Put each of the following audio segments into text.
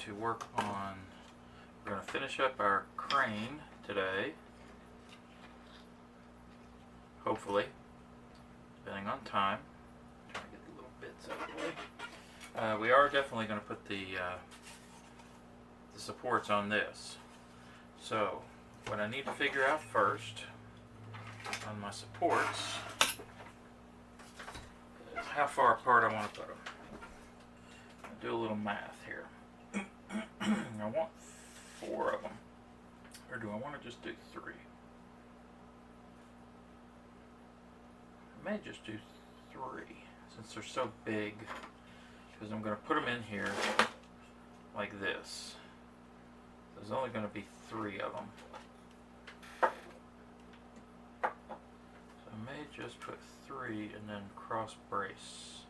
to work on, we're going to finish up our crane today. Hopefully, depending on time. Try to get the little bits out of the way. We are definitely going to put the supports on this. So, what I need to figure out first on my supports is how far apart I want to put them. I'll do a little math here. I want 4 of them. Or do I want to just do 3? I may just do 3 since they're so big, because I'm going to put them in here like this. There's only going to be 3 of them. So I may just put 3 and then cross brace.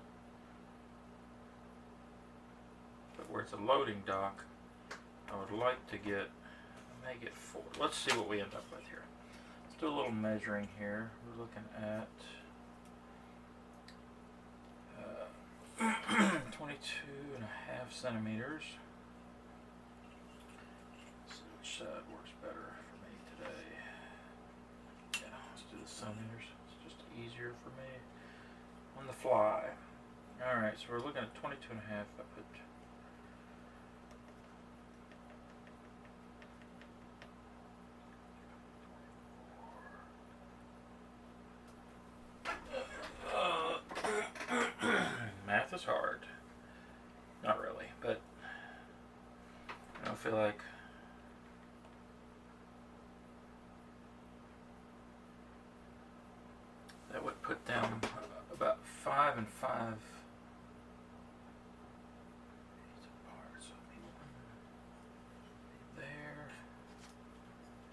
But where it's a loading dock, I would like to get, I may get 4. Let's see what we end up with here. Let's do a little measuring here. We're looking at 22.5 centimeters. Let's see which side works better for me today. Yeah, let's do the centimeters. It's just easier for me on the fly. Alright, so we're looking at 22.5. I put math is hard. Not really, but I don't feel like that would put them about 5 and 5 apart. So there,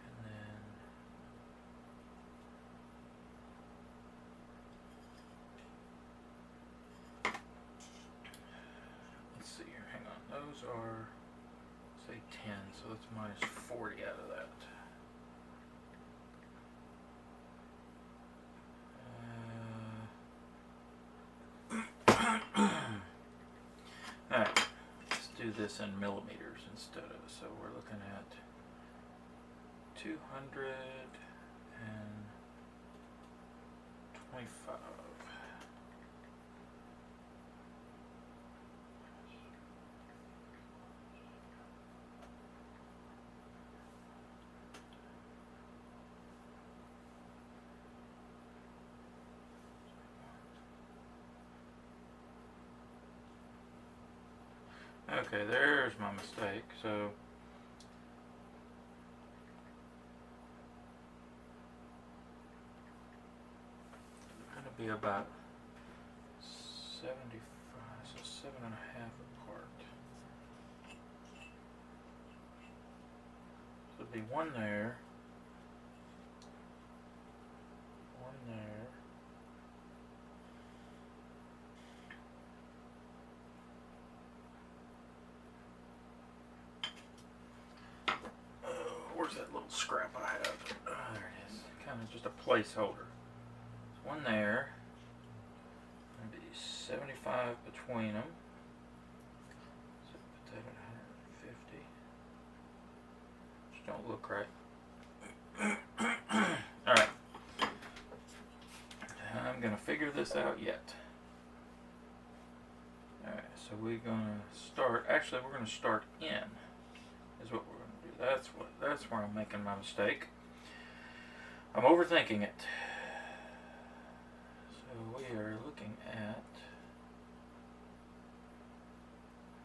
and then let's see here, hang on, those are, say 10, so that's minus 40 out of that. Alright, let's do this in millimeters instead of, so we're looking at 225. Okay, there's my mistake. So it's going to be about 75, so 7.5 apart. So it'd be 1 there, 1 there. Where's that little scrap I have? Oh, there it is. Kind of just a placeholder. There's 1 there. Maybe 75 between them. So put that at 150. Just don't look right. Alright. I'm going to figure this out yet. Alright, so we're going to start. Actually, we're going to start in. Is what we're going to do. That's where I'm making my mistake. I'm overthinking it. So we are looking at,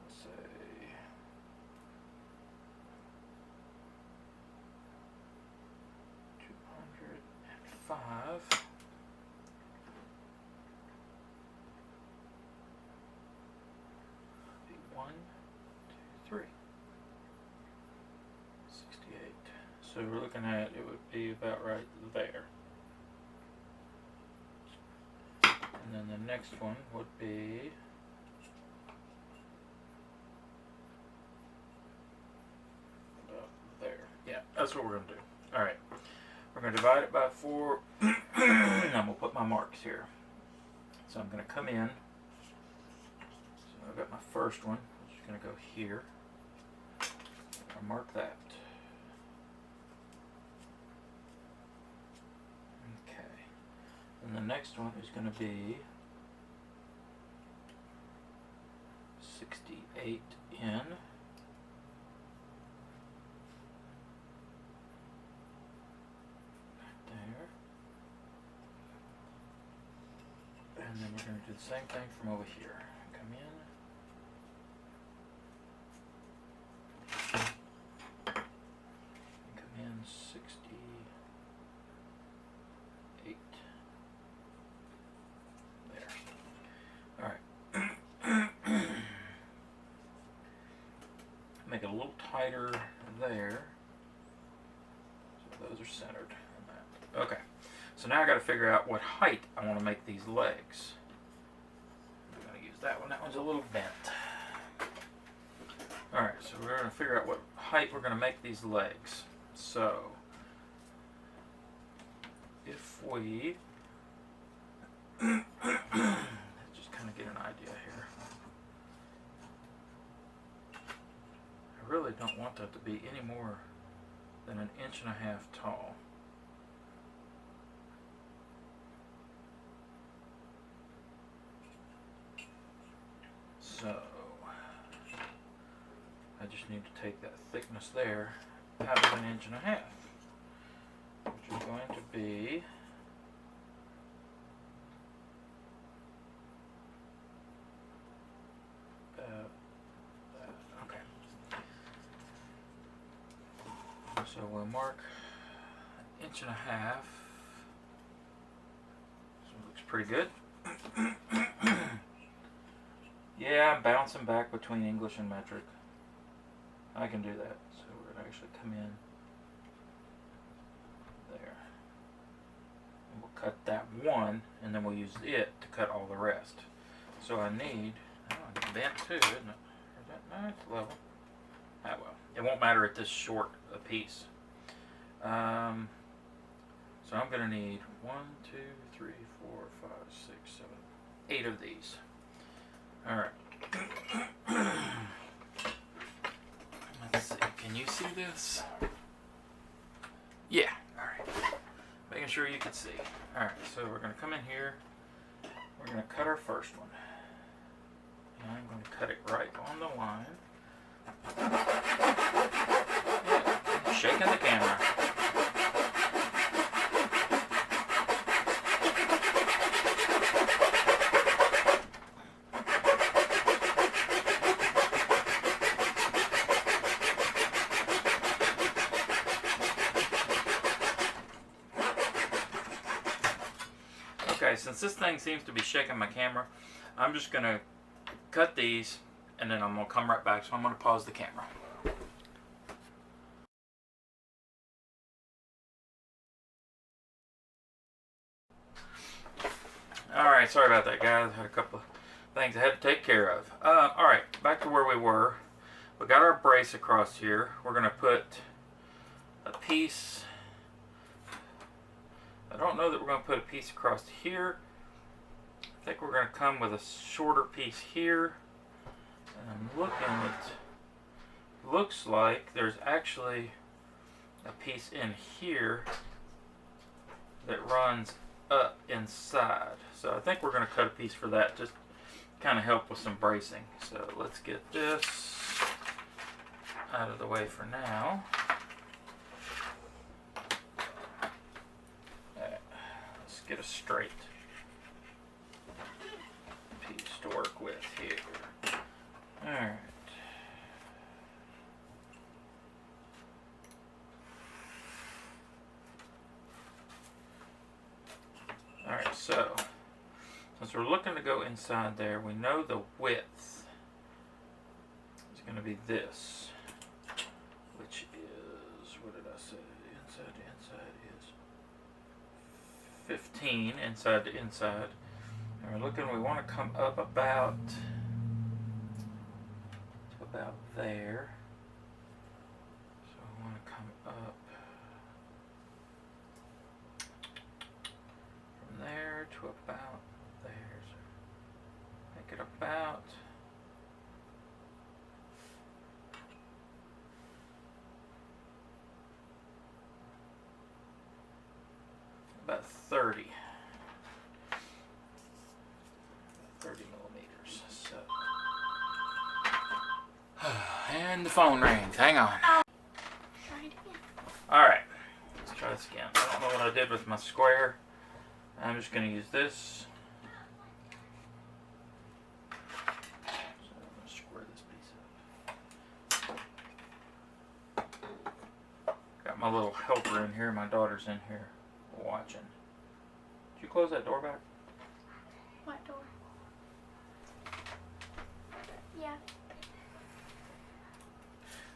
let's say, 205. Be 1, 2, 3. 68. So we're looking at, it would be about right there. And then the next one would be about there. Yeah, that's what we're going to do. Alright. We're going to divide it by 4. And I'm going to put my marks here. So I'm going to come in. So I've got my first one, which is going to go here. mark that. Okay. And the next one is going to be 68 in. There. And then we're going to do the same thing from over here. Come in. Come in 68. There. Alright. Make it a little tighter there. So those are centered on that. Okay. So now I got to figure out what height I want to make these legs. I'm going to use that one. That one's a little bent. Alright, so we're going to figure out what height we're going to make these legs. So, if we let's just kind of get an idea here. I really don't want that to be any more than 1.5 inches tall. So, I just need to take that thickness there out of 1.5 inches, which is going to be okay. So we'll mark 1.5 inches. So it looks pretty good. Yeah, I'm bouncing back between English and metric. I can do that. So we're going to actually come in there. And we'll cut that one, and then we'll use it to cut all the rest. So I need, it's bent too, isn't it? No, it's level. Ah, well. It won't matter at this short a piece. So I'm going to need 1, 2, 3, 4, 5, 6, 7, 8 of these. Alright. Let's see. Can you see this? Yeah. Alright. Making sure you can see. Alright, so we're going to come in here. We're going to cut our first one. And I'm going to cut it right on the line. Yeah. Shaking the camera. Okay, since this thing seems to be shaking my camera, I'm just going to cut these and then I'm going to come right back. So I'm going to pause the camera. Alright, sorry about that, guys. I had a couple of things I had to take care of. Alright, back to where we were. We got our brace across here. We're going to put a piece. I don't know that we're going to put a piece across here. I think we're going to come with a shorter piece here. And I'm looking at, looks like there's actually a piece in here that runs up inside. So I think we're going to cut a piece for that, just kind of help with some bracing. So let's get this out of the way for now. Let's get a straight piece to work with here. Alright. Alright, so since we're looking to go inside there, we know the width is going to be this, which is, what did I say? Inside to inside is 15, inside to inside. And we're looking, we want to come up about there. So I want to come up from there to about there. So make it about 30 millimeters. So, and the phone rings. Hang on. Try it again. All right, let's try this again. I don't know what I did with my square. I'm just going to use this. So I'm going to square this piece up. Got my little helper in here. My daughter's in here watching. Did you close that door back? What door? Yeah.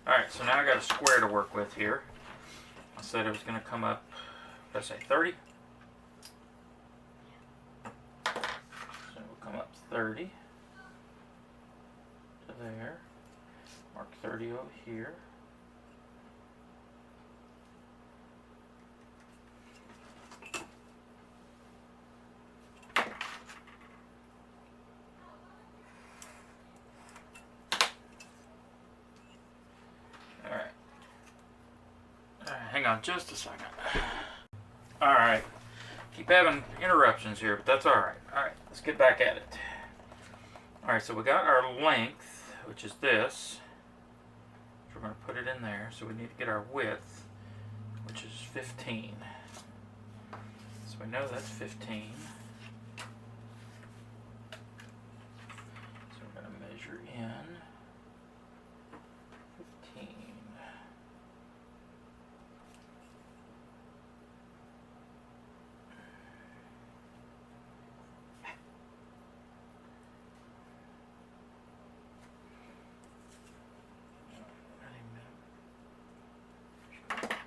Alright, so now I got a square to work with here. I said it was going to come up, let's say 30. So it will come up 30 to there. Mark 30 over here. Hang on just a second. Alright. Keep having interruptions here, but that's alright. Alright, let's get back at it. Alright, so we got our length, which is this. So we're going to put it in there. So we need to get our width, which is 15. So we know that's 15. So we're going to measure in 15.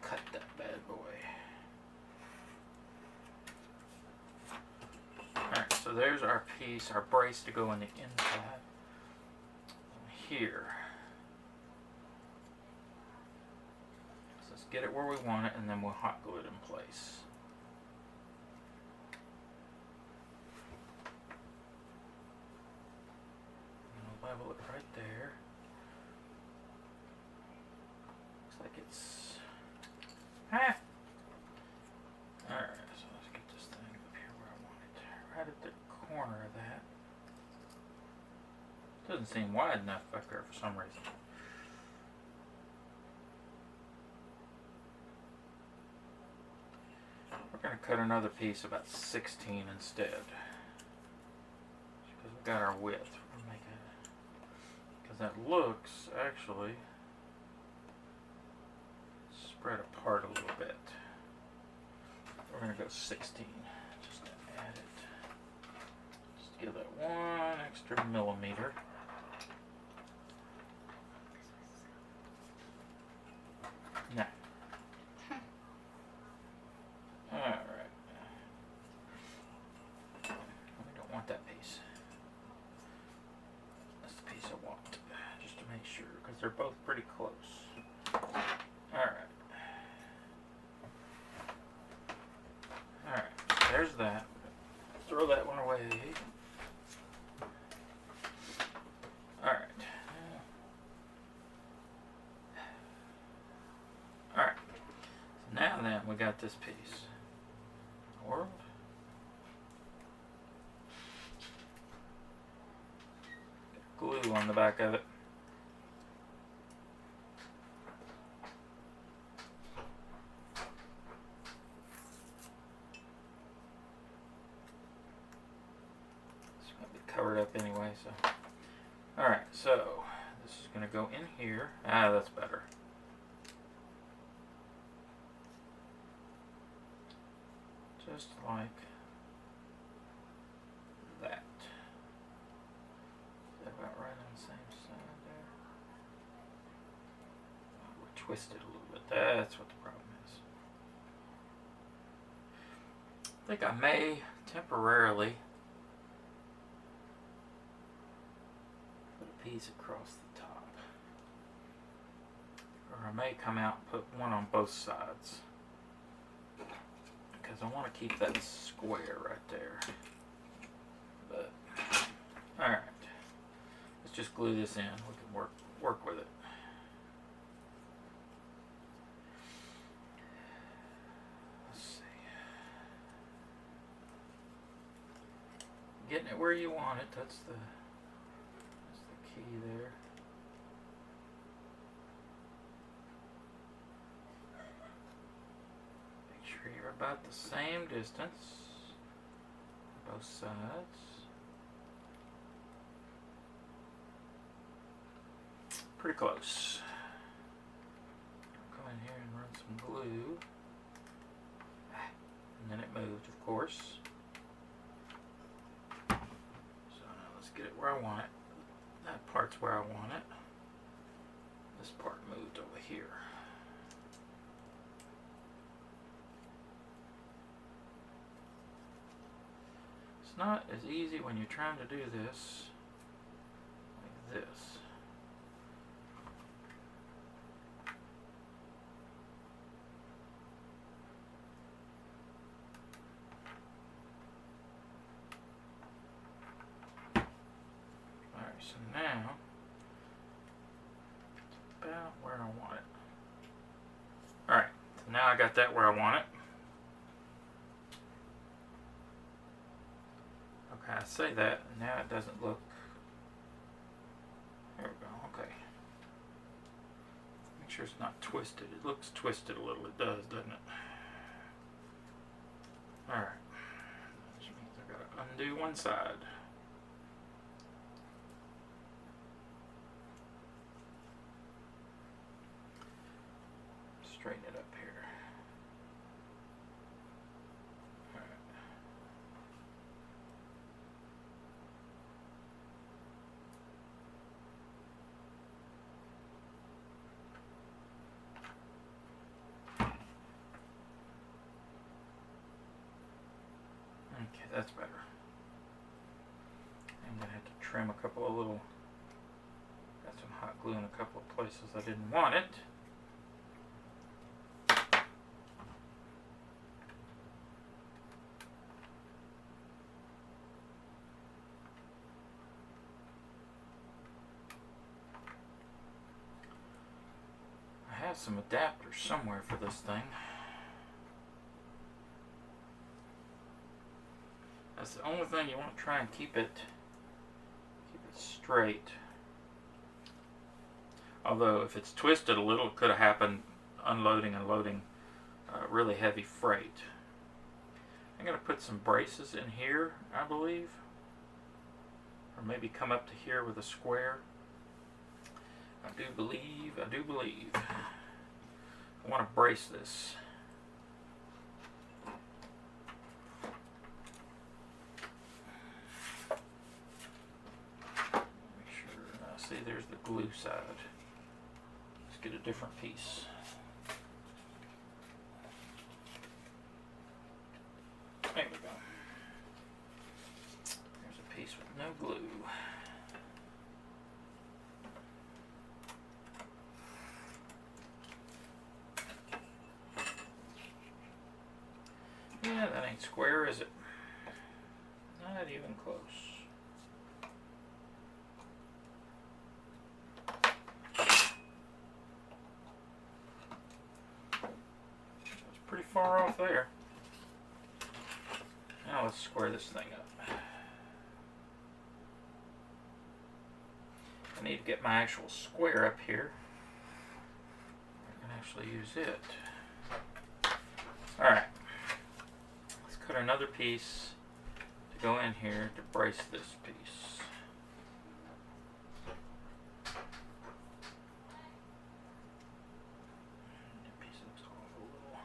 Cut that bad boy. Alright, so there's our piece, our brace to go in the inside. Here. So let's get it where we want it and then we'll hot glue it in place. And I'll level it right there. Looks like it's half. Alright, so let's get this thing up here where I want it. Right at the corner of that. Doesn't seem wide enough back there for some reason. We're going to cut another piece about 16 instead. Because we got our width. We're going to make it. Because that looks actually spread apart a little bit. We're going to go 16 just to add it. Just give that one extra millimeter. Now. Alright. We don't want that piece. That's the piece I want. Just to make sure, because they're both pretty close. Alright. Alright, there's that. Throw that one away. Alright. Alright. So now then, we got this piece. World. Got glue on the back of it. Covered up anyway, so. Alright, so this is going to go in here. Ah, that's better. Just like that. Is that about right on the same side there? We're twisted a little bit. That's what the problem is. I think I may temporarily piece across the top, or I may come out and put one on both sides because I want to keep that square right there. But alright, let's just glue this in. We can work with it. Let's see, getting it where where you want it. That's the key there. Make sure you're about the same distance on both sides. Pretty close. I'll go in here and run some glue. And then it moved, of course. So now let's get it where I want it. That part's where I want it. This part moved over here. It's not as easy when you're trying to do this like this. So now, it's about where I want it. Alright, so now I got that where I want it. Okay, I say that, and now it doesn't look... There we go, okay. Make sure it's not twisted. It looks twisted a little, it does, doesn't it? Alright, which means I gotta undo one side. Straighten it up here. Alright. Okay, that's better. I'm gonna have to trim a couple of little, got some hot glue in a couple of places I didn't want it. I have some adapters somewhere for this thing. That's the only thing you want to try and keep it straight. Although if it's twisted a little, it could have happened unloading and loading really heavy freight. I'm going to put some braces in here, I believe. Or maybe come up to here with a square. I do believe. I want to brace this. Make sure, see there's the glue side. Let's get a different piece. There we go. There's a piece with no glue. Yeah, that ain't square, is it? Not even close. It's pretty far off there. Now let's square this thing up. I need to get my actual square up here. I can actually use it. Alright. Let's cut another piece to go in here to brace this piece. That piece looks off a little.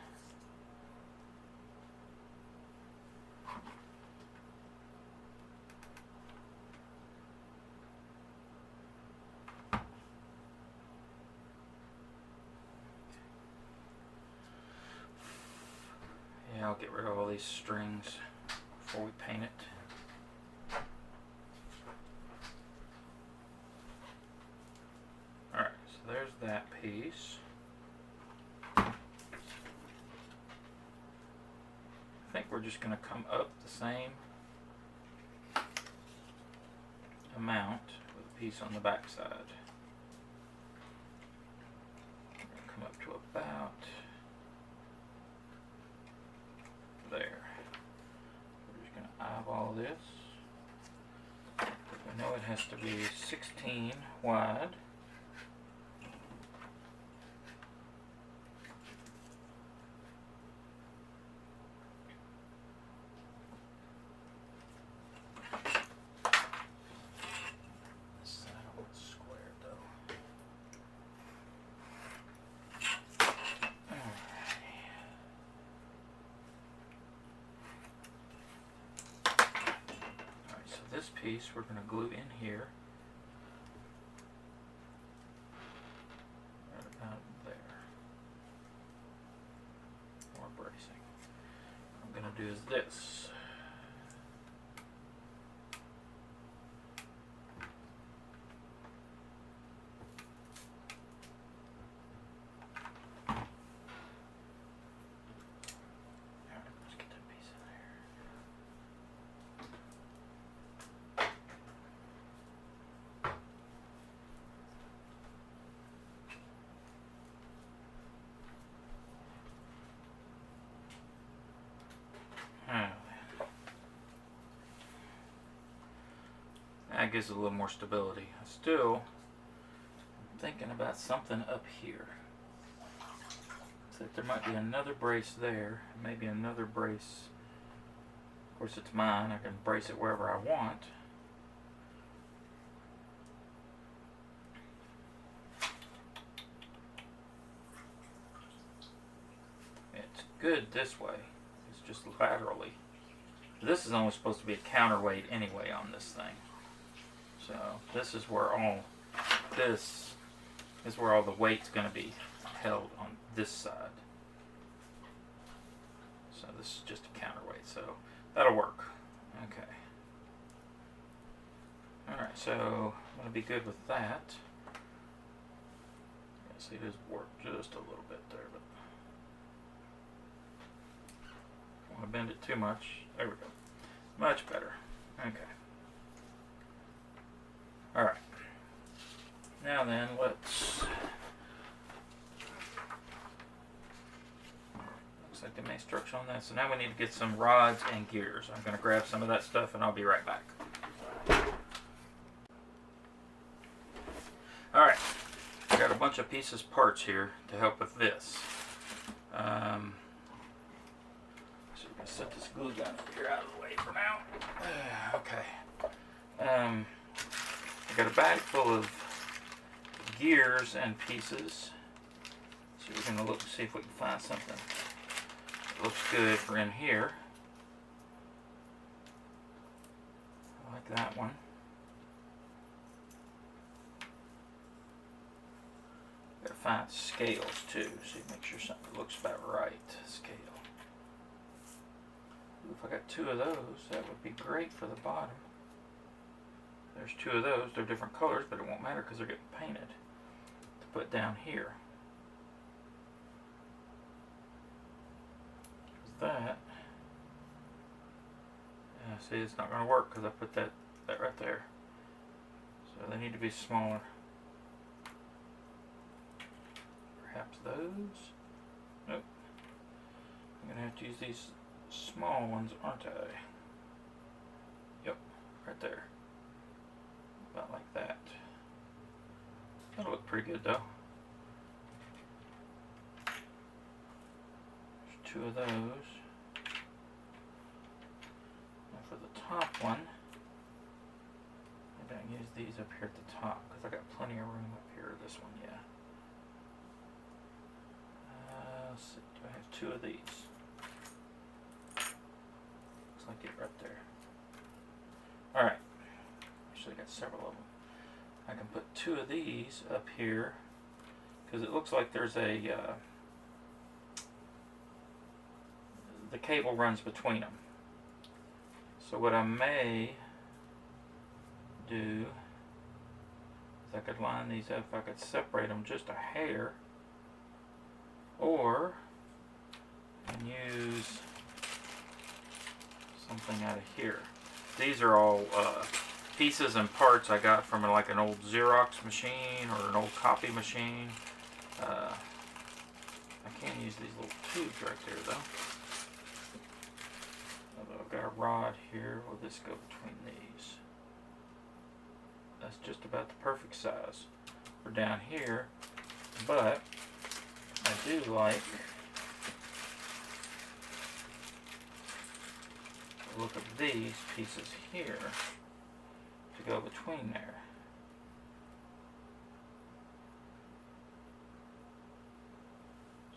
Yeah, I'll get rid of all these strings before we paint it. Alright, so there's that piece. I think we're just going to come up the same amount with a piece on the back side. We're going to come up to about there. We're just going to eyeball this. has to be 16 wide. This side I want square though. Alright, so this piece we're going to glue in here. Right about there. More bracing. What I'm going to do is this. Alright, let's get that piece in there. That gives it a little more stability. Still, I'm thinking about something up here. So there might be another brace there, maybe another brace. Of course, it's mine. I can brace it wherever I want. It's good this way. It's just laterally. This is only supposed to be a counterweight anyway on this thing. So this is where all the weight's going to be held on this side. So this is just a counterweight. So that'll work. Okay. Alright, so I'm going to be good with that. See, it does work just a little bit there, but don't want to bend it too much. There we go. Much better. Okay. Alright. Now then, let's... Looks like the main structure on that. So now we need to get some rods and gears. I'm going to grab some of that stuff and I'll be right back. Alright. I got a bunch of pieces, parts here to help with this. So we're going to set this glue gun up here out of the way for now. Okay. I got a bag full of gears and pieces. So we're going to look to see if we can find something that looks good for in here. I like that one. Got to find scales too, so you make sure something looks about right. Scale. Ooh, if I got two of those, that would be great for the bottom. There's two of those. They're different colors, but it won't matter because they're getting painted to put down here. That, yeah, see, it's not going to work because I put that right there. So they need to be smaller. Perhaps those? Nope. I'm going to have to use these small ones, aren't I? Yep, right there. About like that. That'll look pretty good though. There's two of those. Now for the top one, maybe I can use these up here at the top because I got plenty of room up here. This one, yeah. Let's see, do I have two of these? Looks like it right there. Alright. Actually, I got several of them. I can put two of these up here because it looks like there's a the cable runs between them. So what I may do is I could line these up. I could separate them just a hair, or I can use something out of here. These are all pieces and parts I got from like an old Xerox machine or an old copy machine. I can't use these little tubes right there though. Although I've got a rod here. Will this go between these? That's just about the perfect size for down here. But I do like the look of these pieces here to go between there.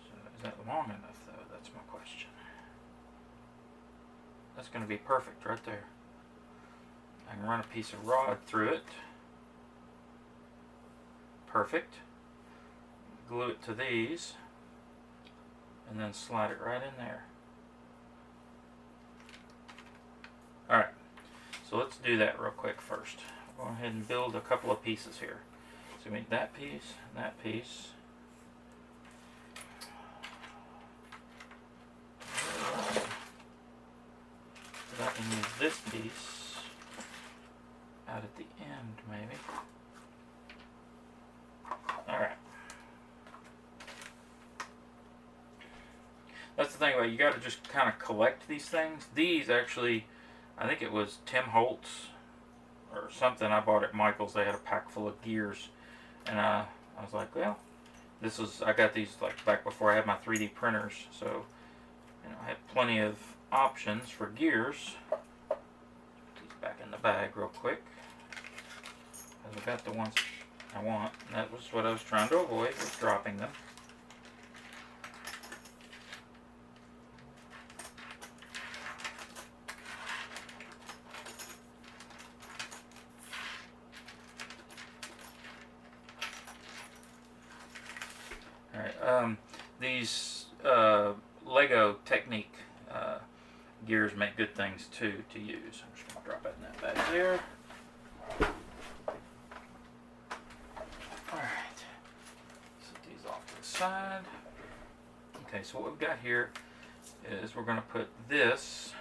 So is that long enough though? That's my question. That's going to be perfect right there. I can run a piece of rod through it. Perfect. Glue it to these and then slide it right in there. Alright, so let's do that real quick first. I'll go ahead and build a couple of pieces here. So we make that piece and that piece. I can use this piece out at the end maybe. Alright. That's the thing about it, you got to just kind of collect these things. These actually, I think it was Tim Holtz or something I bought at Michael's. They had a pack full of gears. And I was like, well, I got these like back before I had my 3D printers. So, you know, I had plenty of options for gears. Put these back in the bag real quick. Because I got the ones I want. And that was what I was trying to avoid, was dropping them. Alright, these Lego Technique gears make good things too to use. I'm just going to drop it in that bag there. Alright, set these off to the side. Okay, so what we've got here is we're going to put this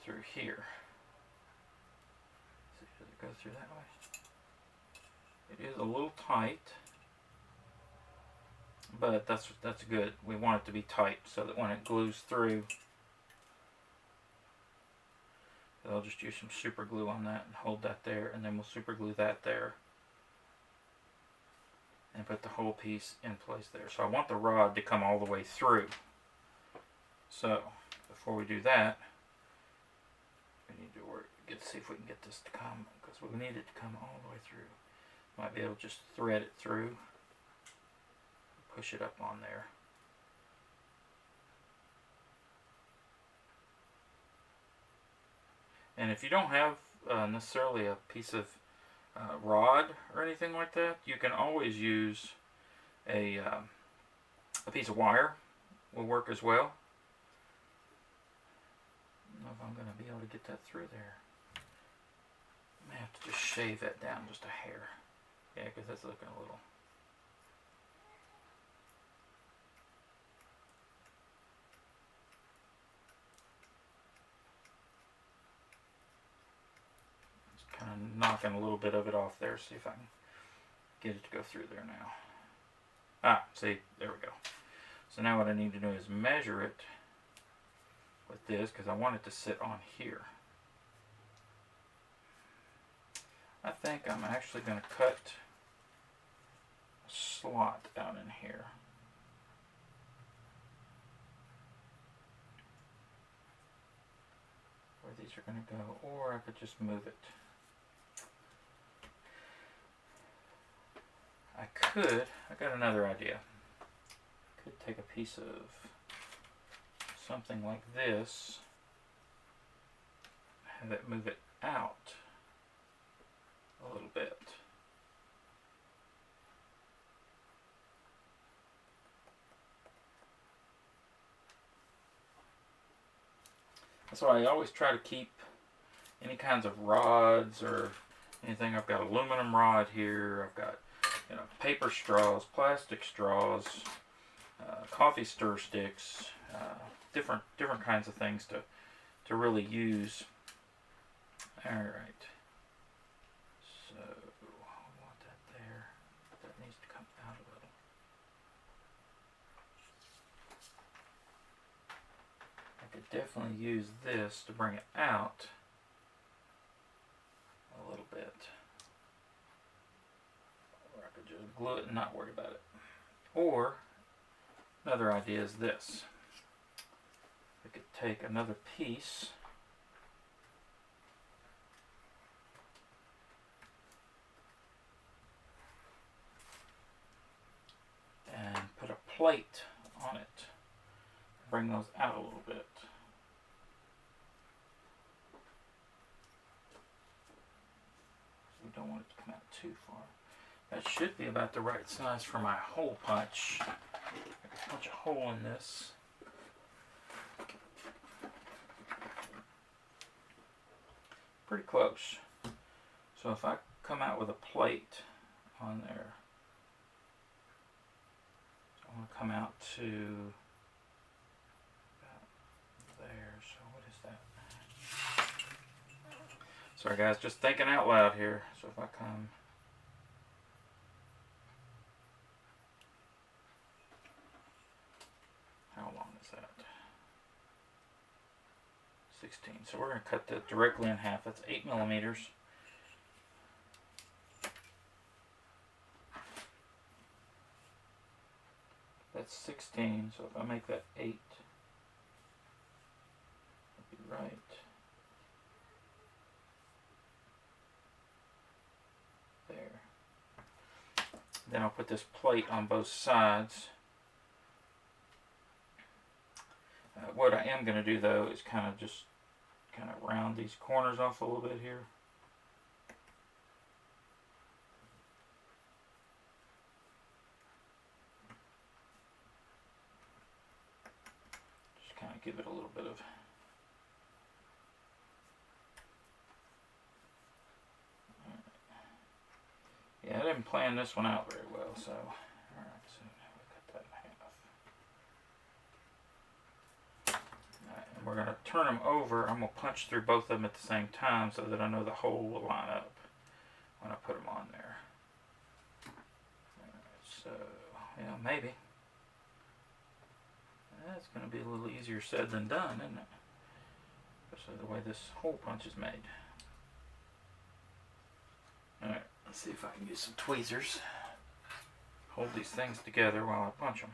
through here. See, does it go through that way? It is a little tight, but that's good. We want it to be tight so that when it glues through, I'll just use some super glue on that and hold that there, and then we'll super glue that there and put the whole piece in place there. So I want the rod to come all the way through. So before we do that, we need to see if we can get this to come, because we need it to come all the way through. Might be able to just thread it through, push it up on there. And if you don't have necessarily a piece of rod or anything like that, you can always use a piece of wire. Will work as well. I don't know if I'm going to be able to get that through there. I may have to just shave that down just a hair. Yeah, because that's looking a little... Just kind of knocking a little bit of it off there. See if I can get it to go through there now. Ah, see, there we go. So now what I need to do is measure it with this, because I want it to sit on here. I think I'm actually going to cut a slot down in here. Where these are going to go, or I could just move it. I got another idea. I could take a piece of something like this, have it move it out a little bit. That's why I always try to keep any kinds of rods or anything. I've got aluminum rod here. I've got, you know, paper straws, plastic straws, coffee stir sticks, different kinds of things to really use. All right. So I want that there. That needs to come out a little. I could definitely use this to bring it out a little bit. Or I could just glue it and not worry about it. Or, another idea is this. I could take another piece and put a plate on it. Bring those out a little bit. We don't want it to come out too far. That should be about the right size for my hole punch. I can punch a hole in this. Pretty close. So if I come out with a plate on there, I want to come out to about there. So what is that? Sorry guys, just thinking out loud here. So if I come how long is that? 16. So we're going to cut that directly in half. That's 8 millimeters. That's 16. So if I make that 8, that'd be right there. Then I'll put this plate on both sides. What I am going to do though is kind of round these corners off a little bit here. Just kind of give it a little bit of yeah, I didn't plan this one out very well, so alright, so now we cut that in half. And we're going to turn them over. I'm going to punch through both of them at the same time so that I know the hole will line up when I put them on there. So, yeah, maybe. That's going to be a little easier said than done, isn't it? Especially the way this hole punch is made. Alright, let's see if I can use some tweezers. Hold these things together while I punch them.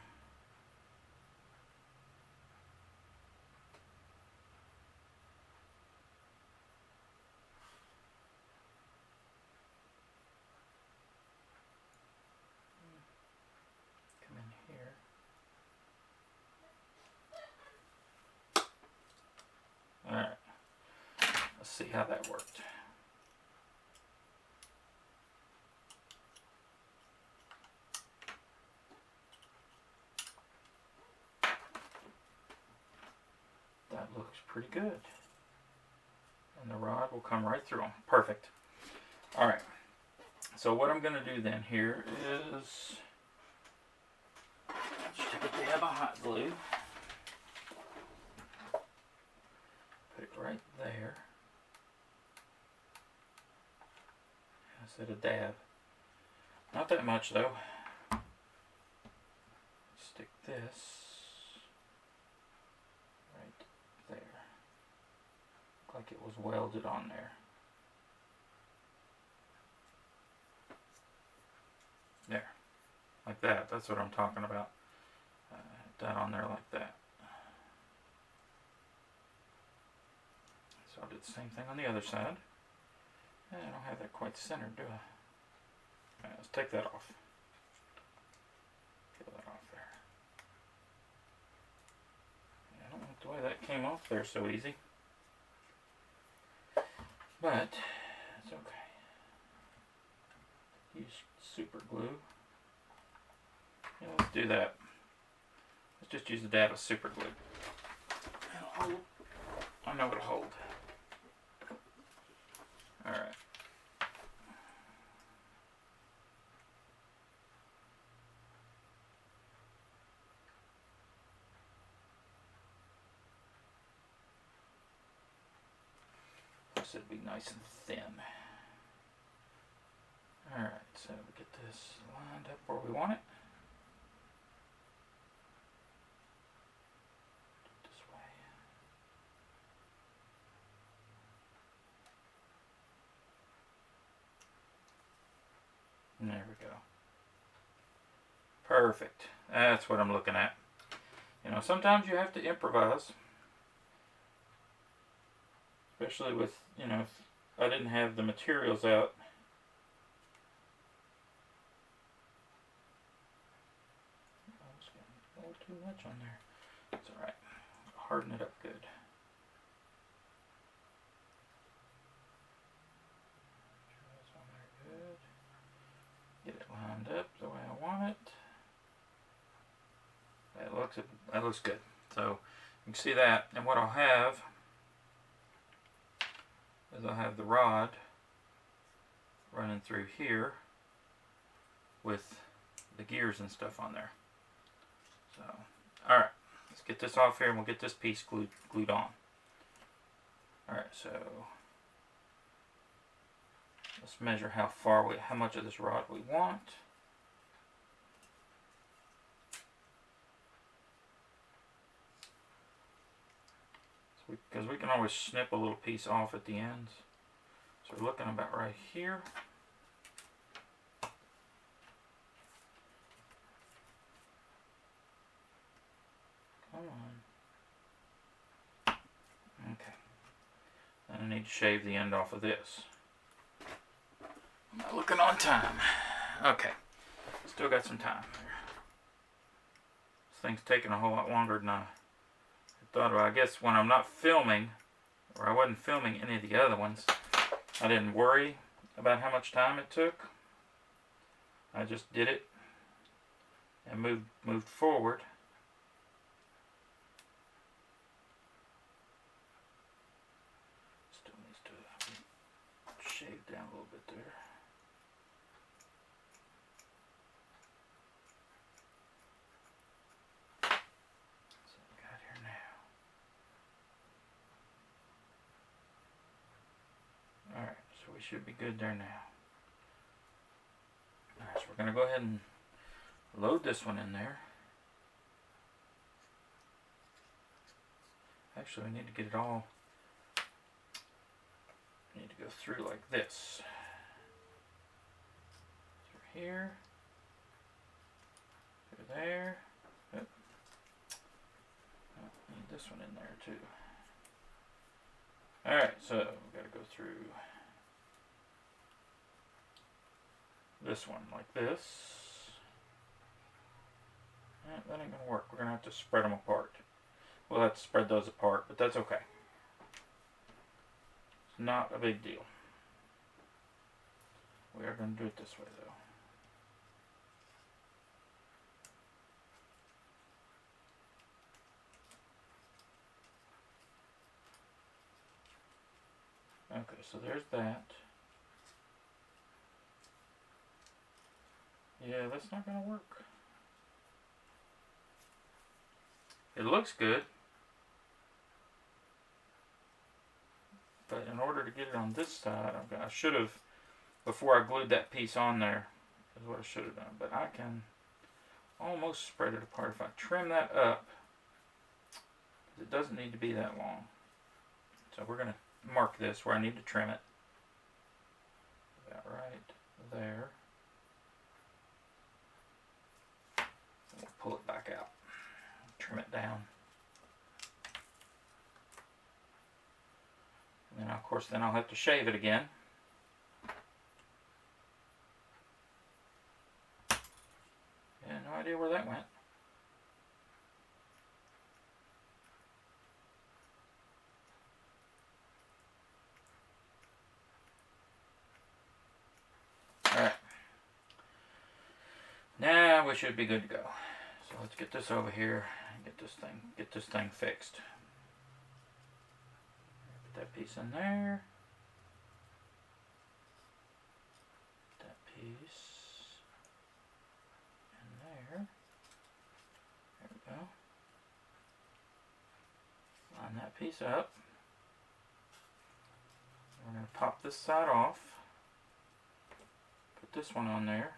Alright, let's see how that worked. That looks pretty good. And the rod will come right through them. Perfect. Alright, so what I'm going to do then here is just take a dab of hot glue. Put it right there. I said a dab. Not that much though. Stick this right there. Look like it was welded on there. There. Like that. That's what I'm talking about. That on there like that. So I'll do the same thing on the other side. I don't have that quite centered, do I? Alright, let's take that off. Peel that off there. I don't like the way that came off there so easy. But, it's okay. Use super glue. Yeah, let's do that. Let's just use a dab of super glue. It'll hold. I know it'll hold. Alright. This would be nice and thin. Alright, so we get this lined up where we want it. This way. There we go. Perfect. That's what I'm looking at. You know, sometimes you have to improvise. Especially with, you know, if I didn't have the materials out. I was getting a little too much on there. It's alright. Harden it up good. That's on there good. Get it lined up the way I want it. That looks good. So you can see that. And what I'll have is I'll have the rod running through here with the gears and stuff on there. So, alright, let's get this off here and we'll get this piece glued on. Alright, so let's measure how much of this rod we want. Because we can always snip a little piece off at the ends. So we're looking about right here. Come on. Okay. And I need to shave the end off of this. I'm not looking on time. Okay. Still got some time here. This thing's taking a whole lot longer than I thought about. I guess when I'm not filming, or I wasn't filming any of the other ones, I didn't worry about how much time it took. I just did it and moved forward. Still needs to shave down a little bit there. So we got here now. Alright, so we should be good there now. Alright, so we're going to go ahead and load this one in there. Actually, we need to get it all. We need to go through like this. Through here. Through there. Oh, need this one in there too. Alright, so we've got to go through this one like this. That ain't gonna work. We're gonna have to spread them apart. We'll have to spread those apart, but that's okay. It's not a big deal. We are gonna do it this way though. Okay, so there's that. Yeah, that's not gonna work. It looks good, but in order to get it on this side, I should have, before I glued that piece on there, is what I should have done. But I can almost spread it apart if I trim that up. It doesn't need to be that long. So we're going to mark this where I need to trim it. About right there. And we'll pull it back out. Trim it down. And then of course I'll have to shave it again. Yeah, no idea where that went. Alright. Now we should be good to go. So let's get this over here and get this thing fixed. Put that piece in there. That piece in there. There we go. Line that piece up. We're going to pop this side off. Put this one on there.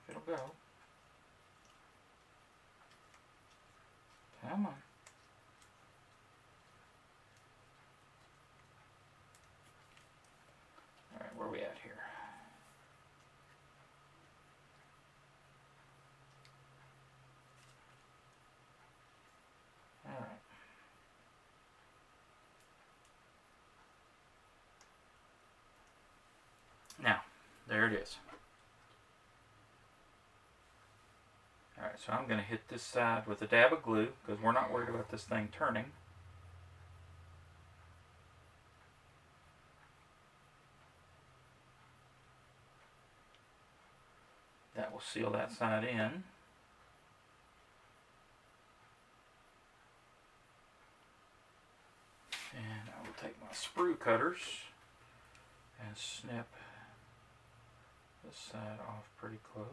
It'll go. Come on. Now, there it is. Alright, so I'm going to hit this side with a dab of glue because we're not worried about this thing turning. That will seal that side in. And I will take my sprue cutters and snip this side off pretty close.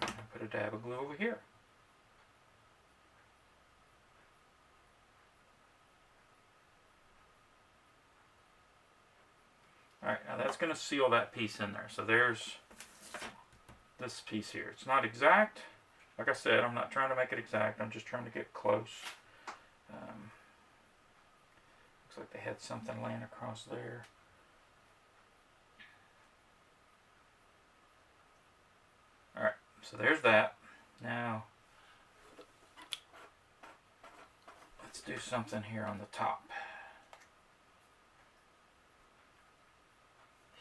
And put a dab of glue over here. Alright, now that's going to seal that piece in there. So there's this piece here. It's not exact. Like I said, I'm not trying to make it exact. I'm just trying to get close. Looks like they had something laying across there. Alright, so there's that. Now, let's do something here on the top.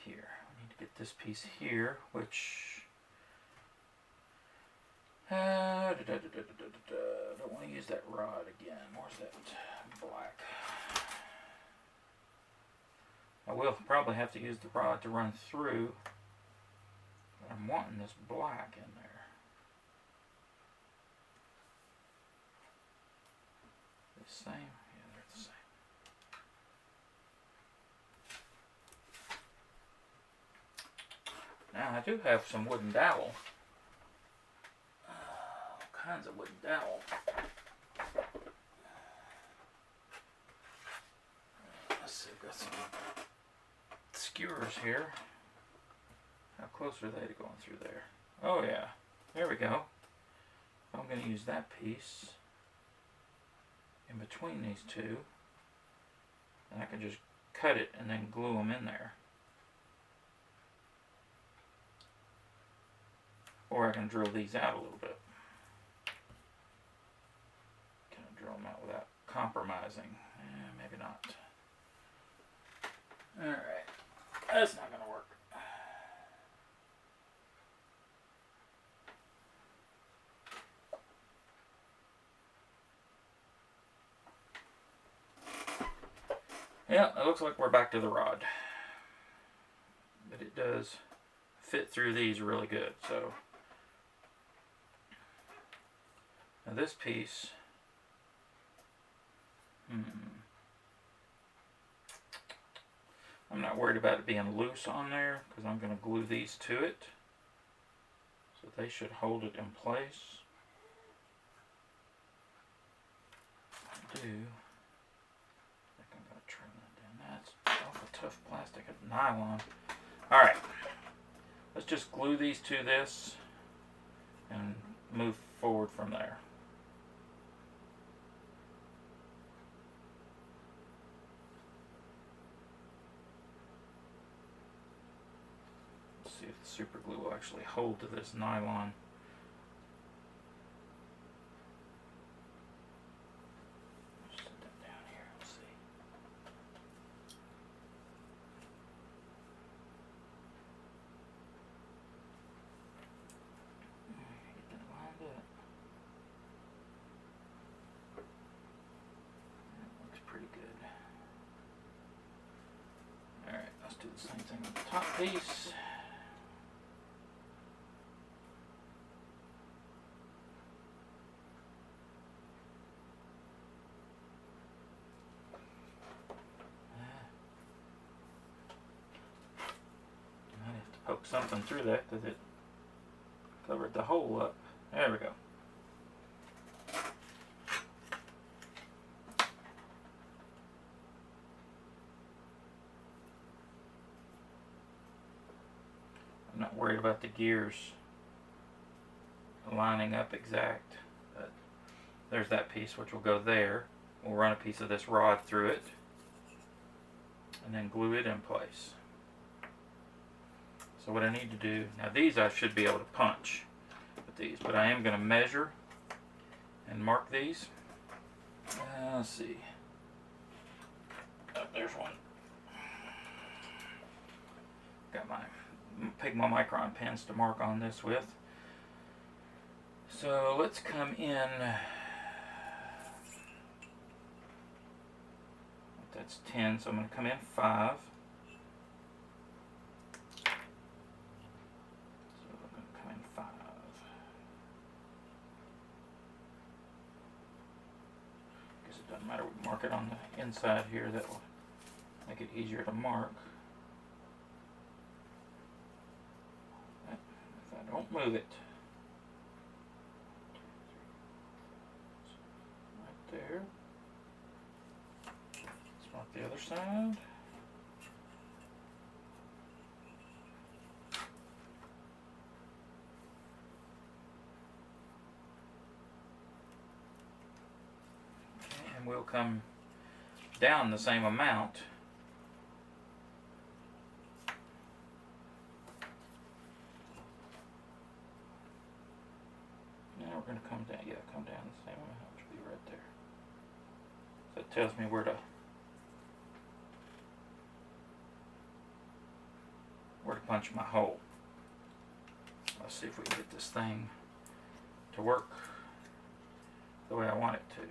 Here, I need to get this piece here, which I don't want to use that rod again. Where's that black? I will probably have to use the rod to run through, but I'm wanting this black in there. The same? Yeah, they're the same. Now I do have some wooden dowel. All kinds of wooden dowel. Let's see, I've got some skewers here. How close are they to going through there? Oh yeah, there we go. I'm going to use that piece in between these two, and I can just cut it and then glue them in there. Or I can drill these out a little bit. Can I drill them out without compromising? Maybe not. Alright, that's not going to work. Yeah, it looks like we're back to the rod. But it does fit through these really good, so. Now this piece, I'm not worried about it being loose on there because I'm going to glue these to it. So they should hold it in place. I do. I think I'm going to trim that down. That's awful tough plastic of nylon. Alright. Let's just glue these to this and move forward from there. See if the super glue will actually hold to this nylon. Just set that down here. Let's see. Get that lined up. That looks pretty good. Alright, let's do the same thing with the top piece. Poke something through that because it covered the hole up. There we go. I'm not worried about the gears lining up exact, but there's that piece which will go there. We'll run a piece of this rod through it and then glue it in place. So what I need to do, now these I should be able to punch with these, but I am going to measure and mark these. Let's see. Oh, there's one. got my Pigma Micron pens to mark on this with. So let's come in. That's 10, so I'm going to come in 5. So I'm going to come in 5. Guess it doesn't matter. We mark it on the inside here. That will make it easier to mark. If I don't move it. Right there. Let's mark the other side. Okay, and we'll come down the same amount. Now we're going to come down, come down the same amount, which will be right there. So it tells me where to punch my hole. Let's see if we can get this thing to work the way I want it to.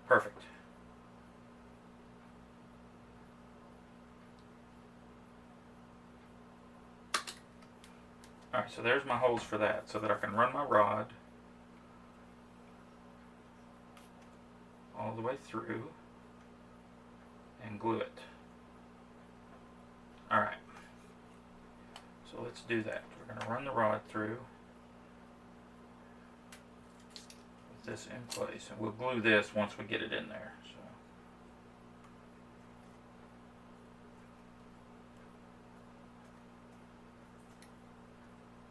Perfect. Alright, so there's my holes for that, so that I can run my rod all the way through and glue it. Alright, so let's do that. We're going to run the rod through with this in place, and we'll glue this once we get it in there.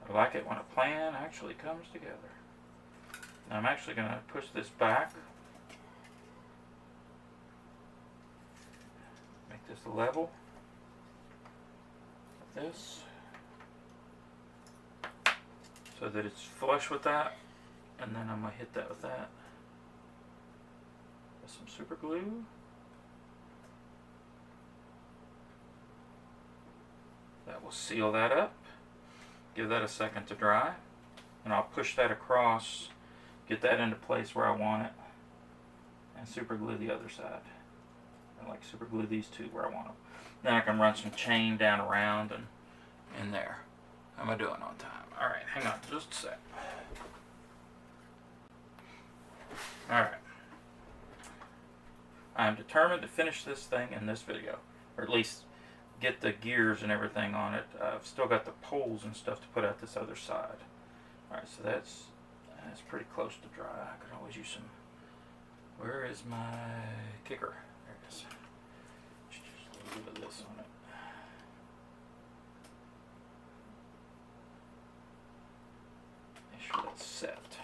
I like it when a plan actually comes together. Now I'm actually going to push this back. Make this level with this so that it's flush with that, and then I'm going to hit that with that. With some super glue. That will seal that up. Give that a second to dry, and I'll push that across, get that into place where I want it, and super glue the other side. I like super glue these two where I want them. Then I can run some chain down around and in there. How am I doing on time? Alright, hang on just a sec. Alright. I am determined to finish this thing in this video, or at least get the gears and everything on it. I've still got the poles and stuff to put out this other side. Alright, so that's pretty close to dry. I could always use some. Where is my kicker? There it is. Just a little bit of this on it. Make sure that's set.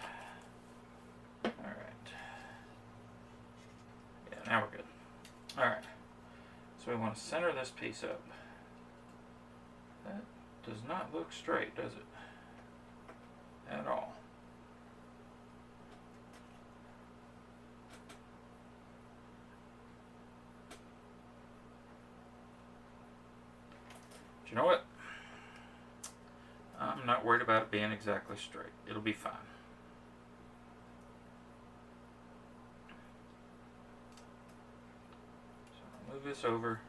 Alright. Yeah, now we're good. Alright. So we want to center this piece up. That does not look straight, does it? At all. But you know what? I'm not worried about it being exactly straight. It'll be fine. So I'll move this over.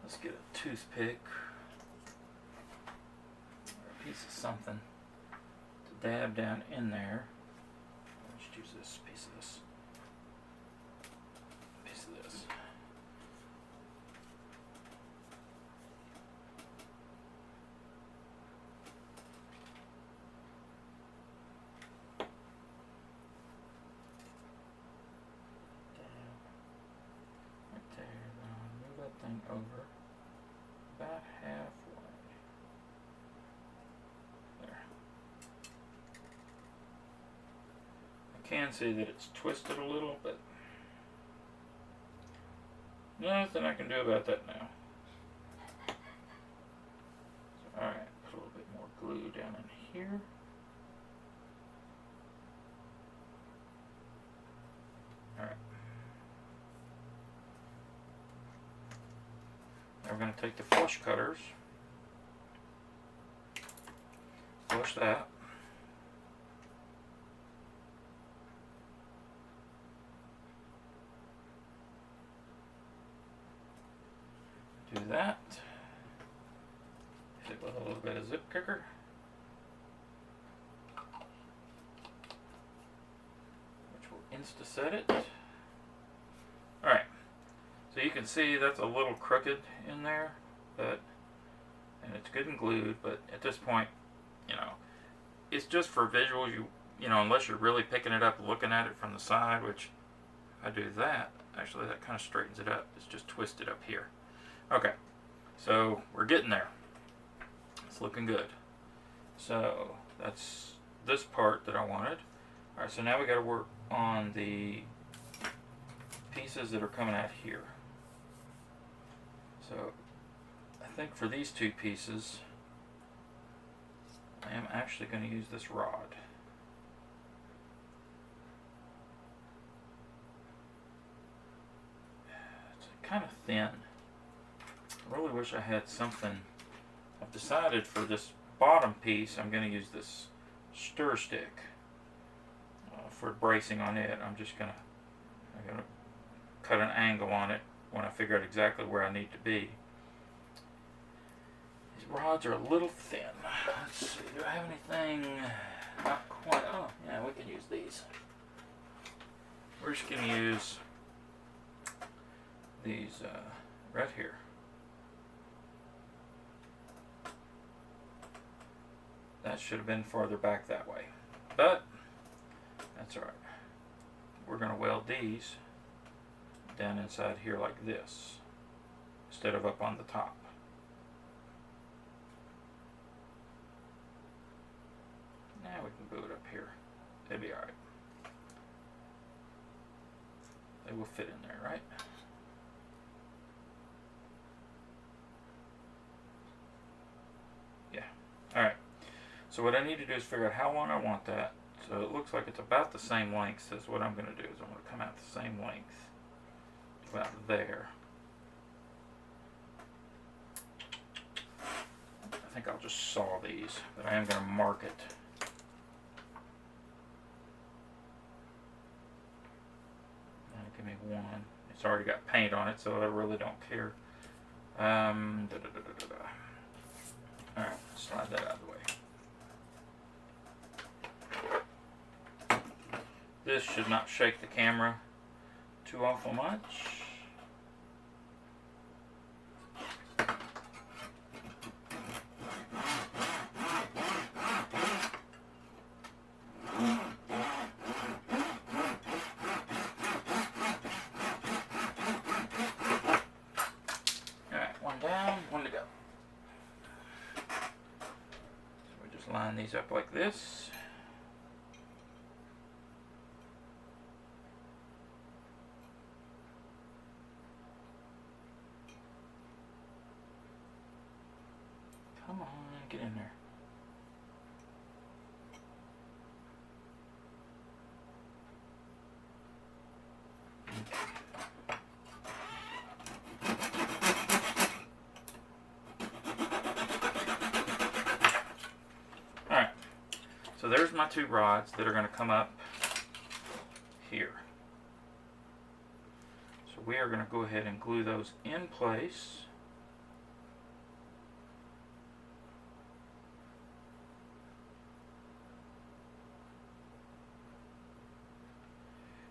Let's get a toothpick or a piece of something to dab down in there. Let's use this piece of this. Over about halfway. There. I can see that it's twisted a little, but nothing I can do about that now. So, alright. glue down in here. Alright. Now we're going to take the flush cutters, flush that. Do that. Hit it with a little bit of zip kicker. Which will insta-set it. Alright. So you can see that's a little crooked in there, and it's good and glued, but at this point, you know, it's just for visuals. You know, unless you're really picking it up and looking at it from the side, which I do that. Actually, that kind of straightens it up. It's just twisted up here. Okay, so we're getting there. It's looking good. So that's this part that I wanted. Alright, so now we got to work on the pieces that are coming out here. So I think for these two pieces, I am actually going to use this rod. It's kind of thin. I really wish I had something. I've decided for this bottom piece I'm going to use this stir stick for bracing on it. I'm going to cut an angle on it when I figure out exactly where I need to be. These rods are a little thin. Let's see, do I have anything not quite? Oh yeah, we can use these. We're just going to use these right here. That should have been farther back that way, but that's alright. We're going to weld these down inside here like this instead of up on the top. Now we can glue it up here. It'll be alright. They will fit in there, right? Yeah. Alright. So what I need to do is figure out how long I want that. So it looks like it's about the same length. As what I'm going to do is I'm going to come out the same length. About there. I think I'll just saw these, but I am going to mark it. Give me one. It's already got paint on it, so I really don't care. Alright, slide that out of the way. This should not shake the camera too awful much. Alright, one down, one to go. So we just line these up like this. Come on, get in there. Alright, so there's my two rods that are going to come up here. So we are going to go ahead and glue those in place.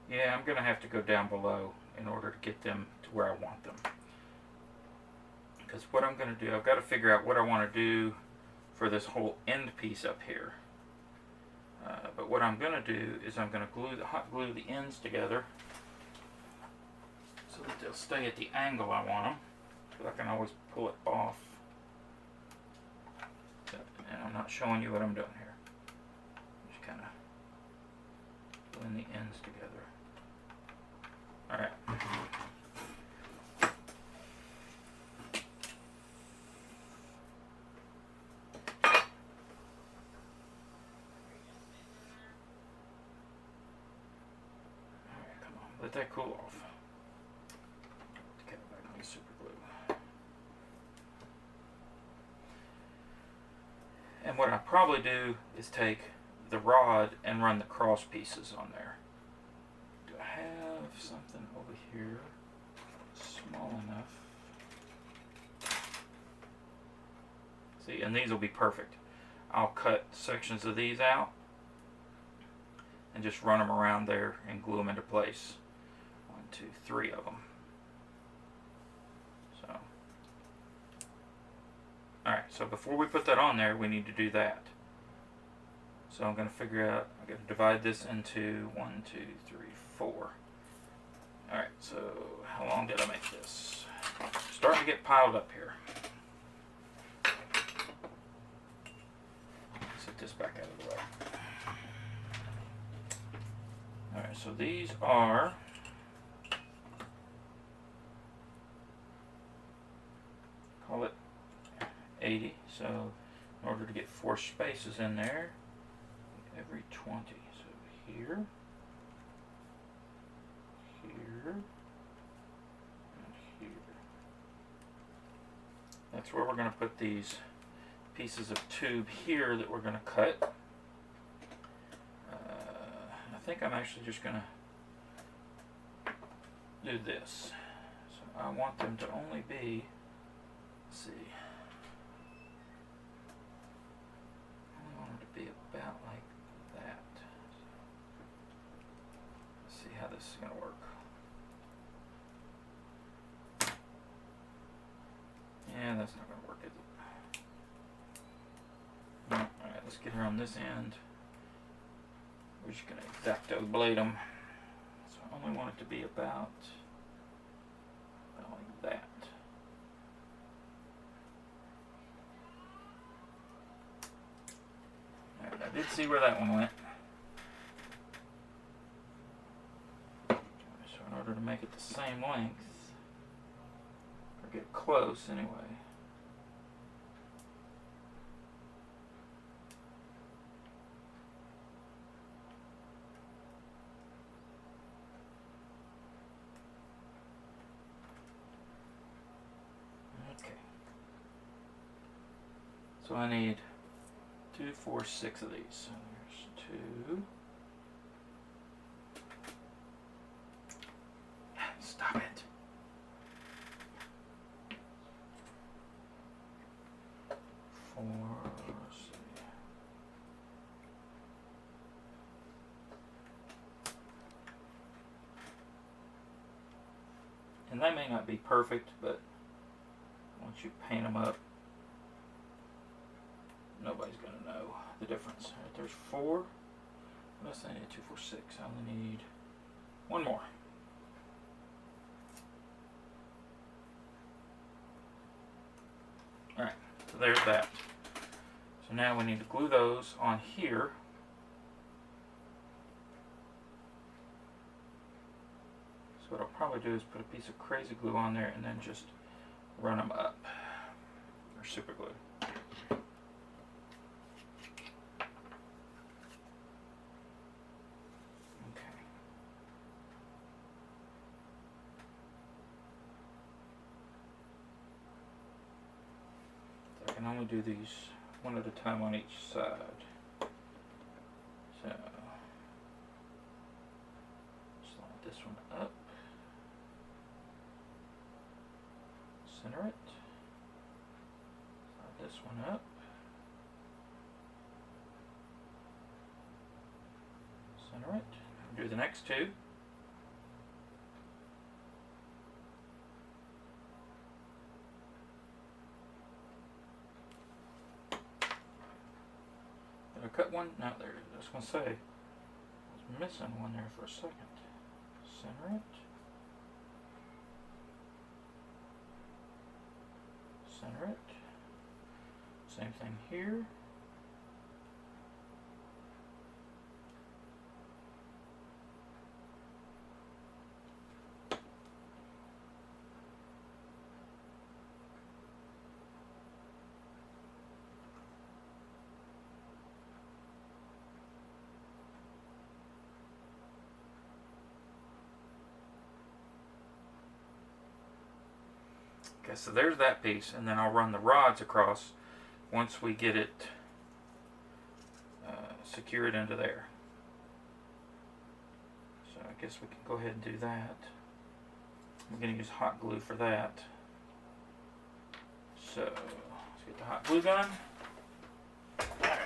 Yeah, I'm going to have to go down below in order to get them to where I want them. Because what I'm going to do, I've got to figure out what I want to do for this whole end piece up here. But what I'm going to do is I'm going to hot glue the ends together so that they'll stay at the angle I want them. Because I can always pull it off. And I'm not showing you what I'm doing here. Just kind of gluing the ends together. Alright. let that cool off. Get it back on the super glue. And what I probably do is take the rod and run the cross pieces on there. Do I have something over here small enough? See, and these will be perfect. I'll cut sections of these out and just run them around there and glue them into place. 1, 2, 3 of them. So, alright, so before we put that on there, we need to do that. So I'm going to figure out, I'm going to divide this into 1, 2, 3, 4. Alright, so how long did I make this? Starting to get piled up here. Set this back out of the way. Alright, so these are call it 80. So in order to get 4 spaces in there, every 20. So here, here, and here. That's where we're going to put these pieces of tube here that we're going to cut. I think I'm actually just going to do this. So I want them to only be, let's see, I want them to be about like that. Let's see how this is going to work. Yeah, that's not going to work, is it? Alright, let's get her on this end. We're just going to X-Acto blade them. So I only want it to be about like that. Alright, I did see where that one went. So in order to make it the same length, or get close anyway, so I need 2, 4, 6 of these. So there's 2. Stop it. 4. Let's see. And that may not be perfect, but once you paint them up, nobody's going to know the difference. Alright, there's 4. What else I need? 2, 4, 6. I only need 1 more. Alright, so there's that. So now we need to glue those on here. So what I'll probably do is put a piece of crazy glue on there and then just run them up. Or super glue. I can only do these one at a time on each side. So slide this one up, center it, slide this one up, center it, do the next 2. Did I cut one? No, there it is. I was going to say, I was missing one there for a second. Center it. Center it. Same thing here. Okay, so there's that piece, and then I'll run the rods across once we get it secured into there. So I guess we can go ahead and do that. I'm going to use hot glue for that. So let's get the hot glue gun. Alright.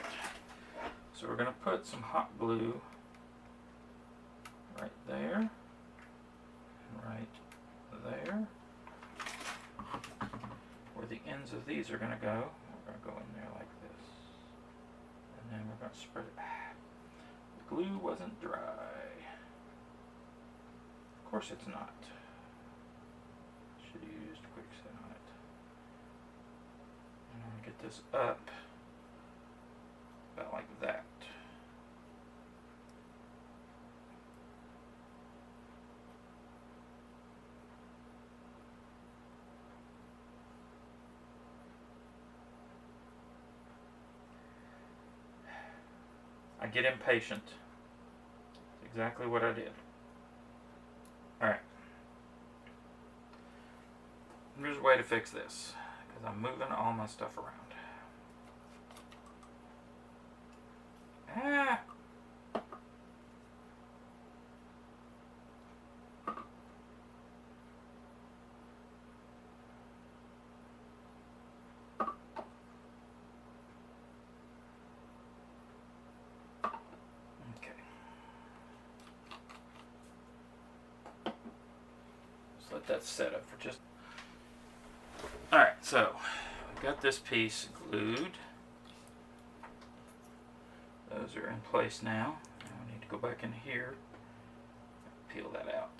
So we're going to put some hot glue right there, and right there. Where the ends of these are going to go, we're going to go in there like this. And then we're going to spread it. The glue wasn't dry. Of course it's not. Should have used quickset on it. And I'm going to get this up about like that. I get impatient. That's exactly what I did. Alright. There's a way to fix this, because I'm moving all my stuff around. Ah! Okay. Let's let that set up for just... Alright, so I've got this piece glued. Those are in place now. Now I need to go back in here and peel that out.